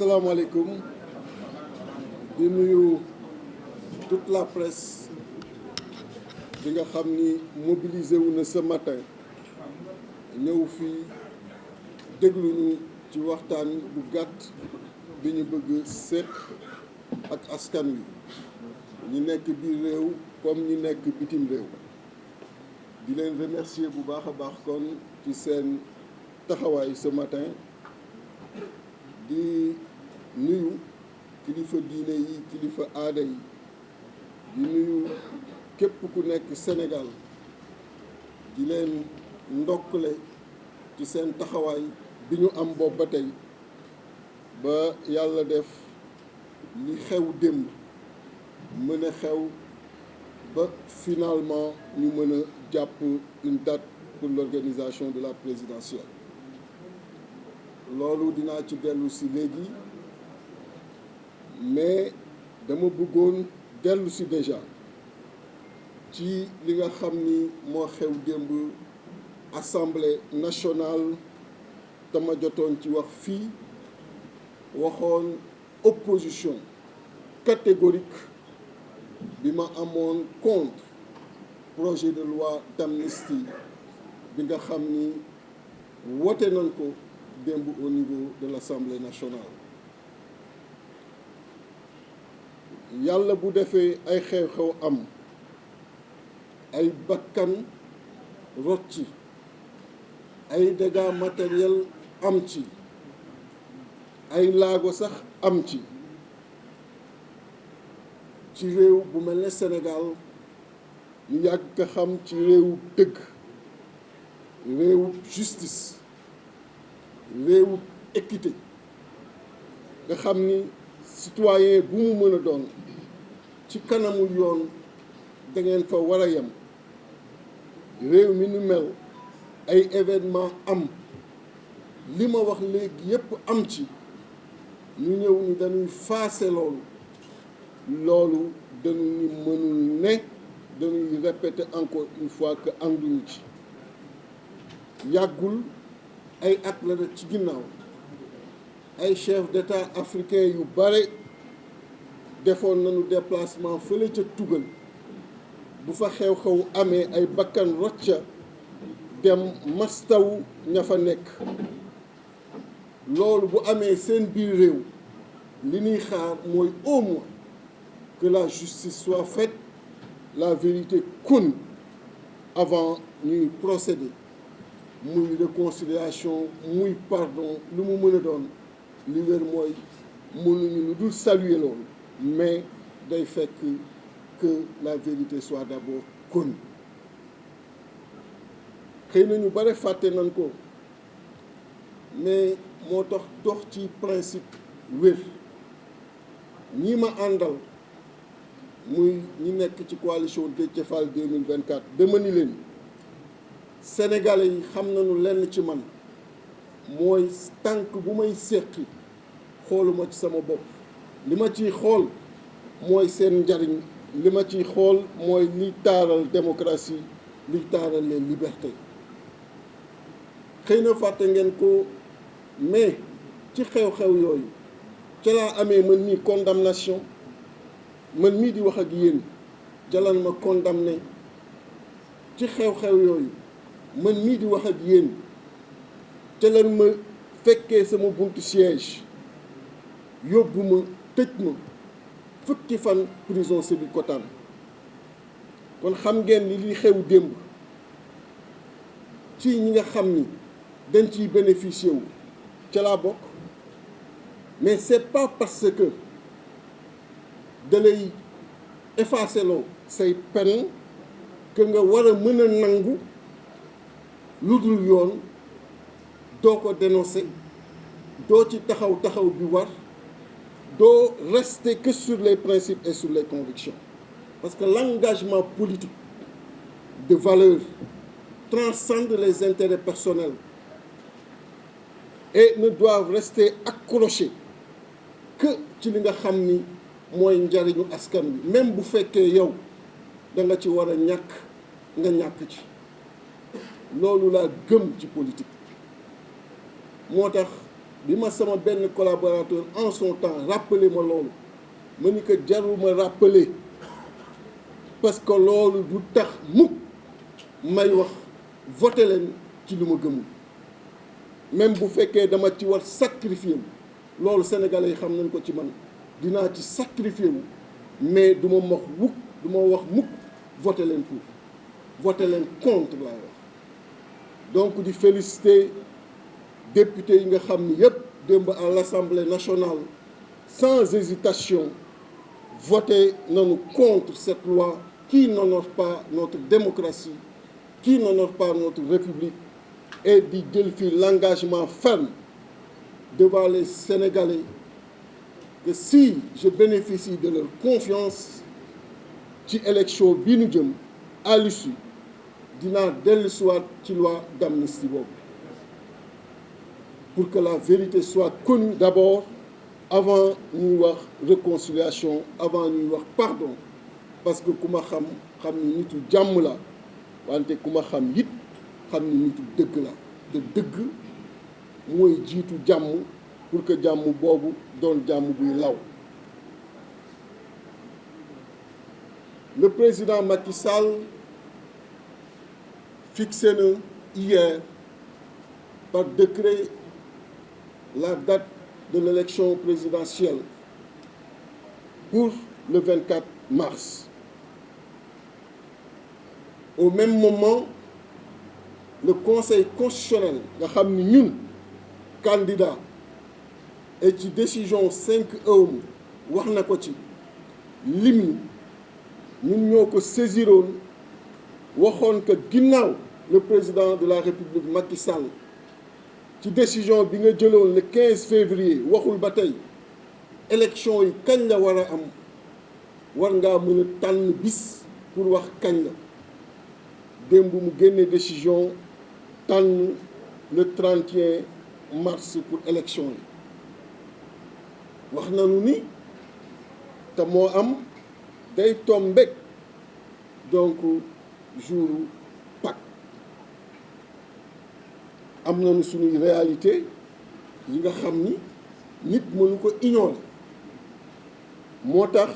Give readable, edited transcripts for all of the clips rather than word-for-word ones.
asalaamaaleykum di nuyu toute la presse bi nga xam ni mobilisé wu na ce matin ñëw fii dégluñu ci waxtaan bu gàtt bi ñu bëgg seet ak askan wi ñi nekk biir réew comme ñi nekk bitim réew di leen remercier bu baax a baax kon ci seen taxawaay ce matin di nuyu kilifa diine yi kilifa aada yi di nuyu képp ku nekk Sénégal di leen ndokkale ci seen taxawaay bi ñu am boobu ba tey ba yàlla def li xew démb mën a xew ba finalement ñu mën a jàpp une date pour l'organisation de la présidentielle loolu dinaa ci dellu si léegi mais dama bëggoon dellu si déjà ci li nga xam ni moo xew démb assemblée nationale dama jotoon ci wax fii waxoon opposition catégorique bi ma amoon contre projet de loi d'amnistie bi nga xam ni wote nañ ko démb au niveau de l'Assemblée nationale yàlla bu defee ay xew-xew am ay bakkan rot ci ay dégâts matériels am ci ay laago sax am ci réew bu mel ne Sénégal ñu yàgg ko xam ci réewu dëgg réewu justice réewu équité nga xam ni citoyen bu mu mën a doon ci kanamu yoon da ngeen fa war a yem réew mi nu mel ay événement am li ma wax léegi yépp am ci ñu ñëw ni dañuy faase loolu dañuy mënul ne dañuy répéter encore une fois que ànduñu ci yàggul ay at la rek ci ginnaaw ay chef d'État africain yu bare defoon nañu déplacement fële ca Tugal bu fa xew-xew amee ay bakkan rocca dem mastaw ña fa nekk loolu bu amee seen biir réew li ñuy xaar mooy au moins que la justice soit faite la vérité coule avant ñuy procéder muy réconciliation muy pardon lu mu mën a doon li wér mooy mënuñu lu dul saluer loolu mais day fekk que la vérité soit d'abord connue xëy na ñu bare fàtte nañ ko mais moo tax dox ci principe wér ñi ma àndal muy ñi nekk ci coalition Déthié Fall 2024 dama ni leen sénégalais yi xam nañu lenn ci man mooy tànk bu may séqi xooluma ci sama bopp li ma ciy xool mooy seen njariñ li ma ciy xool mooy liy taaral démocratie liy taaral les libertés xëy na fàtte ngeen ko mais ci xew-xew yooyu ca laa amee man mii condamnation man mii di wax ak yéen jalal ma condamné ci xew-xew yooyu man mii di wax ak yéen ca lan ma fekkee sama buntu siège yóbbu ma tëj ma fukki fan prison Sébikotane kon xam ngeen ni li xew démb ci ñi nga xam ni dañ ciy bénéficier wu ca laa bokk mais c'est pas parce que da lay effacer loo say peine que nga war a mën a nangu lu dul yoon doo ko dénoncer doo ci taxaw bi war doo rester que sur les principes et sur les convictions parce que l'engagement politique de valeur transcende les intérêts personnels et ne doivent rester accrochés que ci li nga xam ni mooy njariñu askan wi même bu fekkee yow da nga ci war a ñàkk nga ñàkk ci loolu laa gëm ci politique moo tax bi ma sama benn collaborateur en son temps rappelé ma loolu ma ni ko jarul ma rappeler parce que loolu du tax mukk may wax voté leen ci lu ma gëmul même bu fekkee dama ci war sacrifier wu loolu sénégalais yi xam nañ ko ci man dinaa ci sacrifier wu mais du ma wax mukk du ma wax mukk voté leen pour voté leen contre laa wax donc di féliciter député yi nga xam ni yépp démb à l'Assemblée nationale sans hésitation voté nañu contre cette loi qui n'honore pas notre démocratie, qui n'honore pas notre République, et di jël fi l'engagement ferme devant les Sénégalais que si je bénéficie de leur confiance ci élection bi nu jëm à l'issue dinaa dellusiwaat ci loi d'amnistie boobu pour que la vérité soit connue d'abord avant ñuy wax réconciliation avant ñuy wax pardon parce que ku ma xam ni nitu jàmm la wante ku ma xam it xam ni nitu dëgg la te dëgg mooy jiitu jàmm pour que jàmm boobu doon jàmm buy law. Le président Macky Sall fixé na hier par décret la date de l'élection présidentielle pour le 24 mars. Au même moment, le Conseil constitutionnel nga xam ni ñun candidat et ci décision 5E wax na ko ci lim ñun ñoo ko saisiroon waxoon que ginnaaw le président de la République Macky Sall ci décision bi nga jëloon le 15 février waxul ba tey élection yi kañ la war a am war ngaa mën a tànn bis pour wax kañ la démb mu génne décision tànn le 31 mars pour élection yi wax nañu ni te moo am day tombeek donc jour Pâques am nañu suñuy réalité yi nga xam ni nit mënu ko ignorer moo tax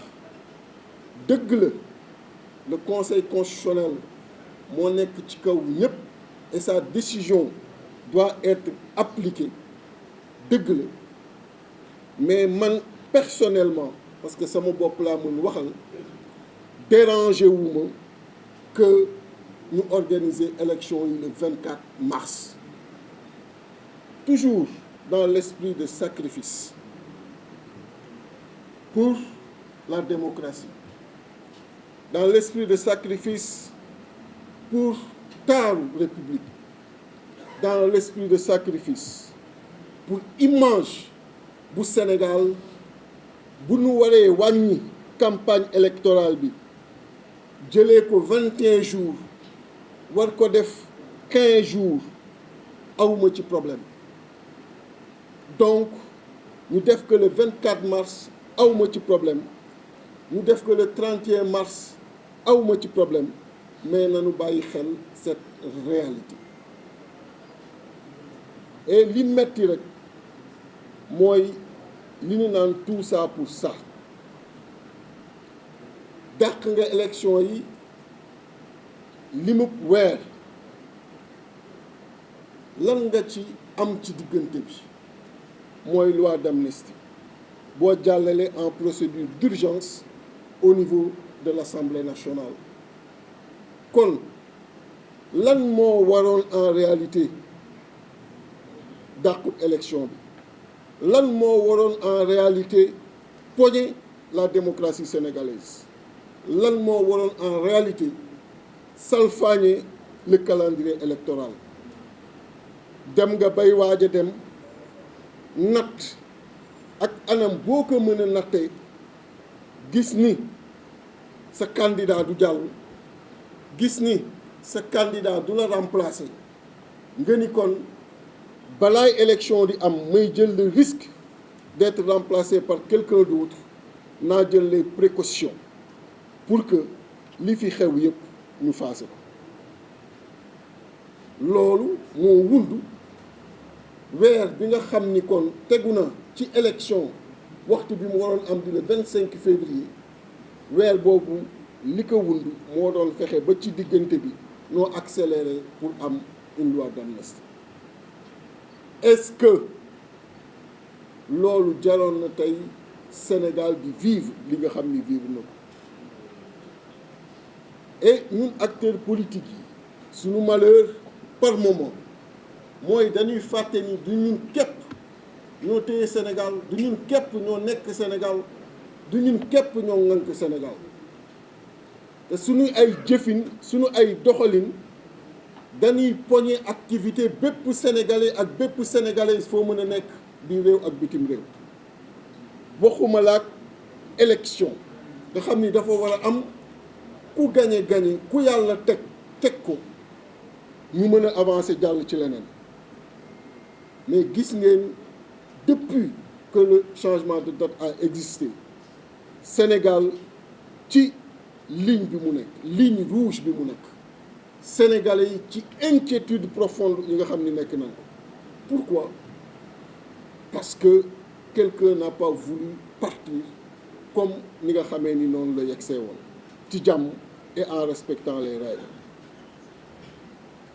dëgg la le Conseil constitutionnel moo nekk ci kaw ñépp et sa décision doit être appliquée dëgg la mais man personnellement parce que sama bopp laa mën waxal dérangé wu ma que ñu organiser élection yi le 24 mars toujours dans l'esprit de sacrifice pour la démocratie dans l'esprit de sacrifice pour taaru République dans l'esprit de sacrifice pour image bu Sénégal bu nu waree wàññi campagne électorale bi jëlee ko 21 jours war ko def 15 jours awuma ci problème donc ñu def que le 24 mars awuma ci problème ñu def que le 31 mars awuma ci problème mais nañu bàyyi xel cette réalité et li metti rek mooy li ñu naan tout ça pour ça dàq nga élection yi limub weer lan nga ci am ci diggante bi mooy loi d'amnistie boo jàllale en procédure d'urgence au niveau de l'Assemblée nationale kon lan moo waroon en réalité dàqut élection bi lan moo waroon en réalité poñe la démocratie sénégalaise lan moo waroon en réalité salfaañe le calendrier électoral dem nga bay waaj a dem natt ak anam boo ko mën a nattee gis ni sa candidat du jàll gis ni sa candidat du la remplacer nga ni kon balaay élection di am may jël le risque d'être remplacé par quelqu'un d'autre naa jël les précautions pour que li fi xew yépp ñu faase ko loolu moo wundu weer bi nga xam ni kon tegu na ci élection waxtu bi mu waroon am di le 25 février weer boobu li ko wund moo doon fexe ba ci diggante bi noo accéléré pour am une loi d'amnistie. Est-ce que loolu jaroon na tey Sénégal di vivre li nga xam ni vivre na ko et ñun acteurs politiques yi suñu malheur par moment mooy dañuy fàtte ni du ñun képp ñoo téye Sénégal, du ñun képp ñoo nekk Sénégal, du ñun képp ñoo ŋànk Sénégal te suñu ay jëfin suñu ay doxalin dañuy poñe activité bépp sénégalais ak bépp sénégalaise foo mën a nekk di réew ak bitim réew waxuma laak élection nga xam ni dafa war a am ku gañe ku yàlla teg ko ñu mën a avancer jàll ci leneen mais gis ngeen depuis que le changement de date a existé Sénégal ci ligne bi mu nekk ligne rouge bi mu nekk Sénégalais yi ci inquiétude profonde yi nga xam ni nekk nañ ko pourquoi parce que quelqu'un n'a pas voulu partir comme ni nga xamee ni noonu la yegsee woon ci jàmm et en respectant les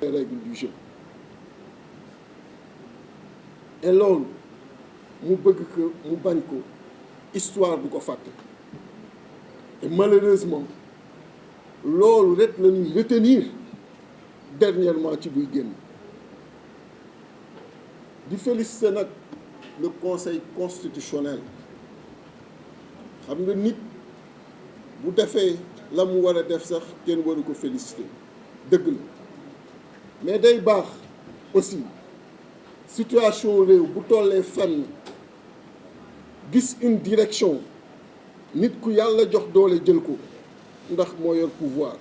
règles du jeu et loolu mu bëgg ko mu bañ ko histoire du ko fàtte et malheureusement loolu rek la ñuy retenir dernièrement ci buy génn di féliciter nag le conseil constitutionnel xam nga nit bu defee la mu war a def sax kenn waru ko féliciter dëgg la mais day baax aussi situation réew bu tollee fenn gis une direction nit ku yàlla jox doole jël ko ndax moo yor pouvoir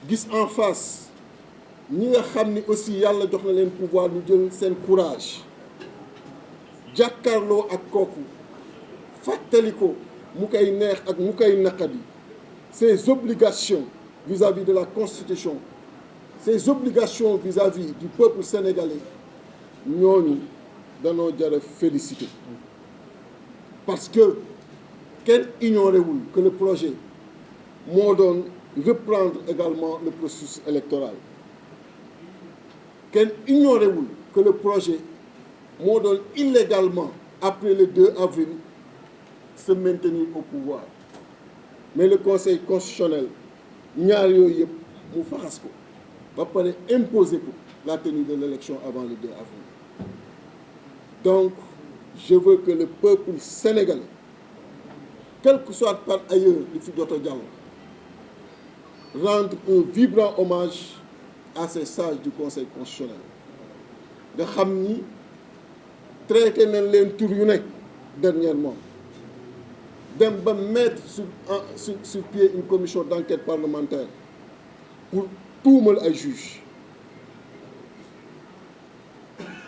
gis en face ñi nga xam ni aussi yàlla jox na leen pouvoir ñu jël seen courage jàkkaarloo ak kooku fàttali ko mu koy neex ak mu koy naqadi ses obligations vis-à-vis de la Constitution ses obligations vis-à-vis du peuple sénégalais ñooñu danoo jar a féliciter parce que kenn ignoré wul que le projet moo doon reprendre également le processus électoral kenn ignoré wul que le projet moo doon illégalement après le 2 avril se maintenir au pouvoir mais le conseil constitutionnel ñaar yooyu yëpp mu faxas ko ba pare imposer ko la tenue de l'élection avant le 2 avril donc je veux que le peuple sénégalais quel que soit par ailleurs li fi jot a jàll rendre un vibrant hommage à ces sages du conseil constitutionnel nga xam ni traité nañ leen tur yu nekk dernièrement dem ba mettre sur pied une commission d'enquête parlementaire pour tuumal ay juges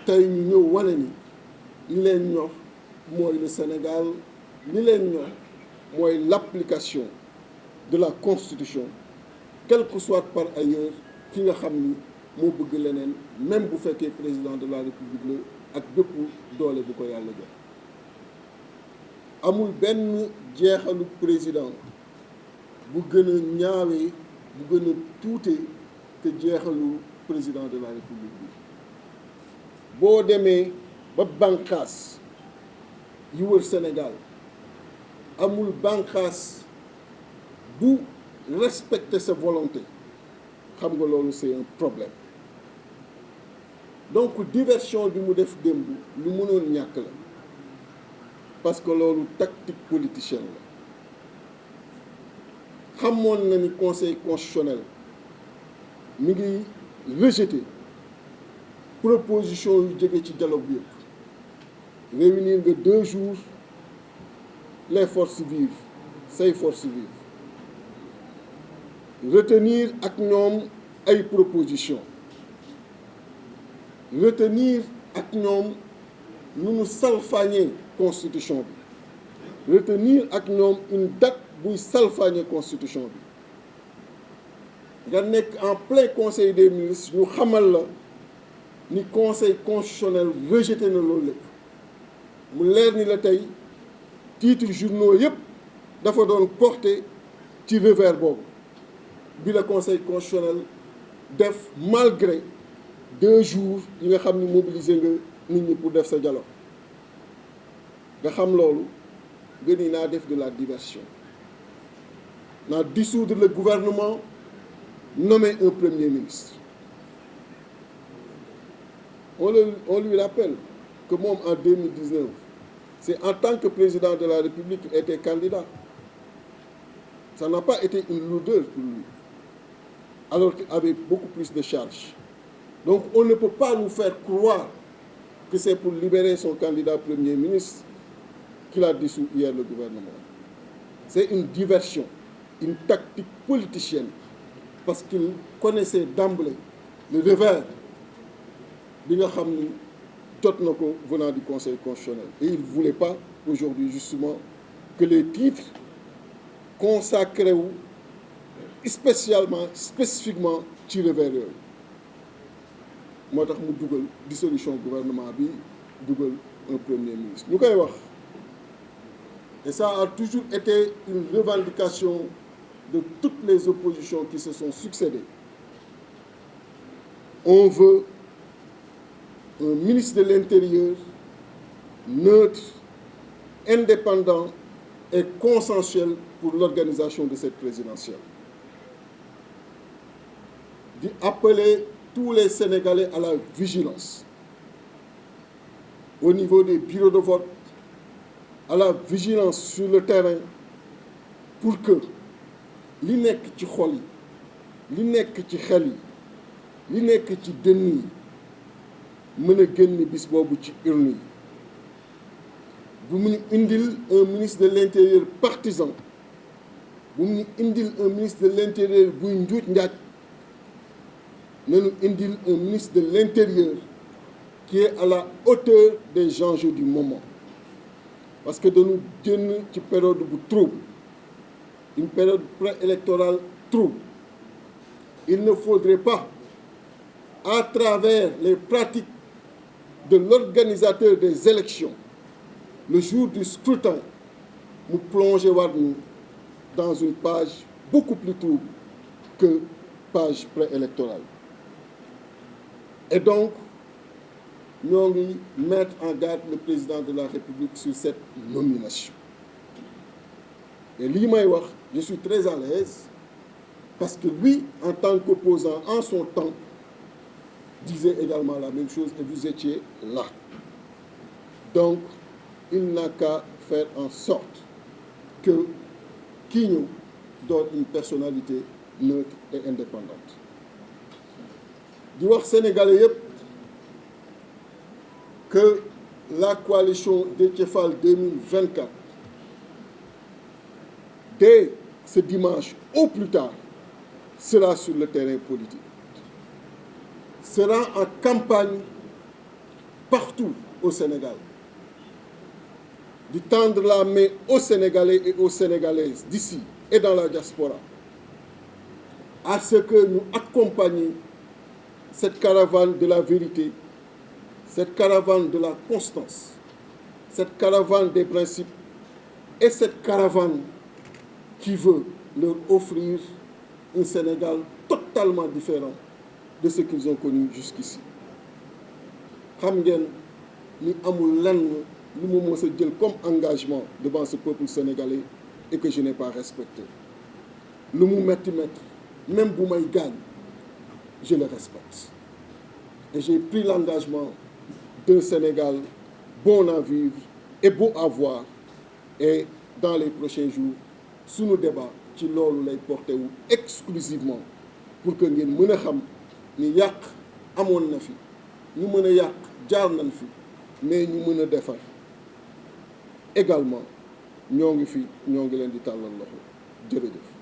tey ñu ñëw wane ni li leen ñor mooy le Sénégal li leen ñor mooy l'application de la Constitution quel que soit par ailleurs ki nga xam ni moo bëgg leneen même bu fekkee président de la République la ak bépp doole bu ko yàlla jox amul benn jeexalu président bu gën a ñaawee bu gën a tuute que jeexalu président de la République bi boo demee ba bànqaas yu wër Sénégal amul bànqaas bu respecter sa volonté xam nga loolu c'est un problème donc diversion bi mu def démb lu mënoon ñàkk la parce que loolu tactique politicienne la xamoon na ni conseil constitutionnel mi ngi rejeter proposition yu jóge ci dialogue bi yëpp réunir nga 2 jours les forces vives say forces vives retenir ak ñoom ay proposition retenir ak ñoom nu ñu salfaañee constitution bi retenir ak ñoom une date buy salfaañee constitution bi nga nekk en plein conseil des ministres ñu xamal la ni conseil constitutionnel rejeté na loolu lépp mu leer ni la tey titre journaux yëpp dafa doon porté ci revers boobu bi la conseil constitutionnel def malgré 2 jours yi nga xam ni mobilisé nga nit ñi pour def sa dialogue nga xam loolu nga ni naa def de la diversion naa dissoudre le gouvernement, nommer un premier ministre. On lui rappelle que moi, en 2019, c'est en tant que président de la République qu'il était candidat. Ça n'a pas été une lourdeur pour lui, alors qu'il avait beaucoup plus de charges. Donc on ne peut pas nous faire croire que c'est pour libérer son candidat Premier ministre qu'il a dissous hier le gouvernement. C'est une diversion, une tactique politicienne, parce qu'il connaissait d'emblée le revers bi nga xam ni jot na ko venant du Conseil constitutionnel. Et il ne voulait pas aujourd'hui justement que les titres consacrés wu spécifiquement ci revers yooyu moo tax mu dugal dissolution gouvernement bi dugal un premier ministre ñu koy wax. Et ça a toujours été une revendication de toutes les oppositions qui se sont succédées. On veut un ministre de l'Intérieur neutre, indépendant et consensuel pour l'organisation de cette présidentielle. D'appeler tous les Sénégalais à la vigilance au niveau des bureaux de vote, à la vigilance sur le terrain pour que li nekk ci xol yi li nekk ci xel yi li nekk ci dënn yi mën a génn bis boobu ci urne yi bu mu ñu indil un ministre de l'intérieur partisan bu mu ñu indil un ministre de l'intérieur buy njuuj njaaj nañu indil un ministre de l'intérieur qui est à la hauteur des enjeux du moment. Parce que dañu génn ci période bu trouble, une période préélectorale trouble. Il ne faudrait pas, à travers les pratiques de l'organisateur des élections, le jour du scrutin, nous plonger dans une page beaucoup plus trouble que page préélectorale. Et donc, nous allons mettre en garde le président de la République sur cette nomination. Et li may wax, je suis très à l'aise parce que lui, en tant qu'opposant en son temps, disait également la même chose et vous étiez là. Donc, il n'a qu'à faire en sorte que kii ñëw donne une personnalité neutre et indépendante. Di wax Sénégalais yëpp que la coalition Déthié Fall 2024, dès ce dimanche au plus tard, sera sur le terrain politique, sera en campagne partout au Sénégal, de tendre la main aux Sénégalais et aux Sénégalaises d'ici et dans la diaspora, à ce que nous accompagnions cette caravane de la vérité, cette caravane de la constance, cette caravane des principes et cette caravane qui veut leur offrir un Sénégal totalement différent de ce qu'ils ont connu jusqu'ici. Xam ngeen ni amul lenn lu mu mës a jël comme engagement devant ce peuple sénégalais et que je n'ai pas respecté. Lu mu metti metti, même bu may gaañ, je le respecte. Et j'ai pris l'engagement d'un Sénégal bon à vivre et beau à voir. Et dans les prochains jours, sunu débat ci loolu lay porté wu exclusivement pour que ngeen mën a xam ni yàq amoon na fi, ñu mën a yàq jaar nañ fi, mais ñu mën a defar également ñoo ngi fi, ñoo ngi leen di tàllal loxo. Jërëjëf.